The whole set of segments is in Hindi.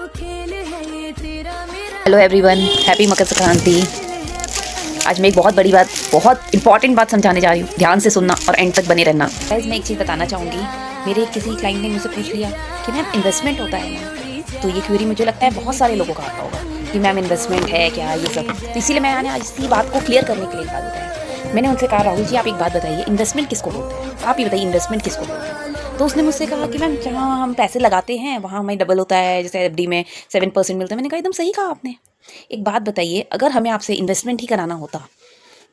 Hello everyone, happy Makar Sankranti. आज मैं एक बहुत बड़ी बात, बहुत इंपॉर्टेंट बात समझाने जा रही हूँ। ध्यान से सुनना और एंड तक बने रहना। गाइस, मैं एक चीज़ बताना चाहूँगी। मेरे किसी क्लाइंट ने मुझसे पूछ लिया कि मैम इन्वेस्टमेंट होता है ना, तो ये क्वेरी मुझे लगता है बहुत सारे लोगों का आता होगा कि मैम इन्वेस्टमेंट है क्या, ये सब। तो इसीलिए मैंने आज इसी बात को क्लियर करने के लिए एक बात बताया। मैंने उनसे कहा, राहुल जी आप एक बात बताइए, इन्वेस्टमेंट किसको बोलते हैं? आप ही बताइए इन्वेस्टमेंट किसको बोलते हैं। तो उसने मुझसे कहा कि मैम जहाँ हम पैसे लगाते हैं वहाँ हमें डबल होता है, जैसे एफडी में 7% मिलता है। मैंने कहा एकदम सही कहा आपने। एक बात बताइए, अगर हमें आपसे इन्वेस्टमेंट ही कराना होता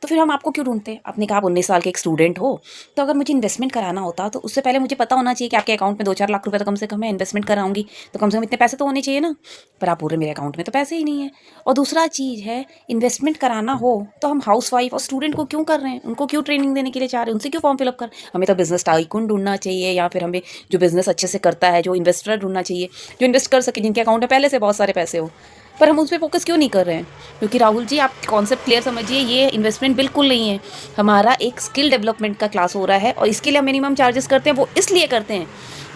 तो फिर हम आपको क्यों ढूंढते? आपने कहा आप 19 साल के एक स्टूडेंट हो, तो अगर मुझे इन्वेस्टमेंट कराना होता तो उससे पहले मुझे पता होना चाहिए कि आपके अकाउंट में 2-4 लाख रुपए तो कम से कम मैं इन्वेस्टमेंट कराऊंगी, तो कम से कम इतने पैसे तो होने चाहिए ना। पर आप पूरे मेरे अकाउंट में तो पैसे ही नहीं है। और दूसरा चीज़ है, इन्वेस्टमेंट कराना हो तो हम हाउस वाइफ और स्टूडेंट को क्यों कर रहे हैं? उनको क्यों ट्रेनिंग देने के लिए चाह रहे हैं? उनसे क्यों फॉर्म फिलअप कर? हमें तो बिजनेस टाइकून ढूंढना चाहिए, या फिर हमें जो बिजनेस अच्छे से करता है, जो इन्वेस्टर ढूंढना चाहिए, जो इन्वेस्ट कर सके, जिनके अकाउंट में पहले से बहुत सारे पैसे हो। पर हम उस पर फोकस क्यों नहीं कर रहे हैं? क्योंकि राहुल जी आप कॉन्सेप्ट क्लियर समझिए, ये इन्वेस्टमेंट बिल्कुल नहीं है। हमारा एक स्किल डेवलपमेंट का क्लास हो रहा है और इसके लिए हम मिनिमम चार्जेस करते हैं। वो इसलिए करते हैं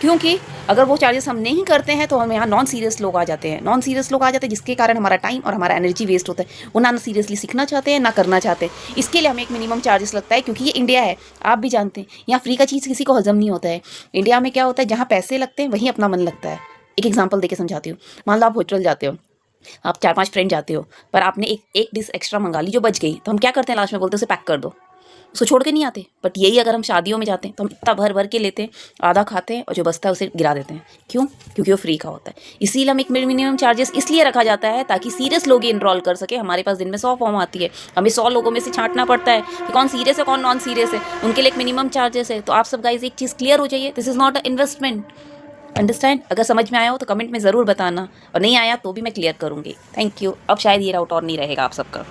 क्योंकि अगर वो चार्जेस हम नहीं करते हैं तो हम यहाँ नॉन सीरियस लोग आ जाते हैं। नॉन सीरियस लोग आ जाते हैं जिसके कारण हमारा टाइम और हमारा एनर्जी वेस्ट होता है। वो ना सीरियसली सीखना चाहते हैं ना करना चाहते हैं। इसके लिए हमें एक मिनिमम चार्जेस लगता है, क्योंकि ये इंडिया है, आप भी जानते हैं। यहाँ फ्री का चीज़ किसी को हजम नहीं होता है। इंडिया में क्या होता है, जहाँ पैसे लगते हैं वहीं अपना मन लगता है। एक एग्जाम्पल देके समझाती हूँ। मान लो आप होटल जाते हो, आप 4-5 फ्रेंड जाते हो, पर आपने एक डिश एक्स्ट्रा मंगा ली जो बच गई, तो हम क्या करते हैं लास्ट में? बोलते हैं उसे पैक कर दो, उसको छोड़ के नहीं आते। बट यही अगर हम शादियों में जाते हैं तो हम इतना भर भर के लेते हैं, आधा खाते हैं और जो बचता है उसे गिरा देते हैं। क्यों? क्योंकि वो फ्री का होता है। इसीलिए हम एक मिनिमम चार्जेस इसलिए रखा जाता है ताकि सीरियस लोग ही इनरोल कर सके। हमारे पास दिन में 100 फॉर्म आती है, हमें 100 लोगों में से छांटना पड़ता है कि कौन सीरियस है कौन नॉन सीरियस है। उनके लिए एक मिनिमम चार्जेस है। तो आप सब गाइज एक चीज़ क्लियर हो जाइए, this is not a investment. Understand? अगर समझ में आया हो तो कमेंट में ज़रूर बताना, और नहीं आया तो भी मैं क्लियर करूँगी। Thank you. अब शायद ये डाउट और नहीं रहेगा आप सबका।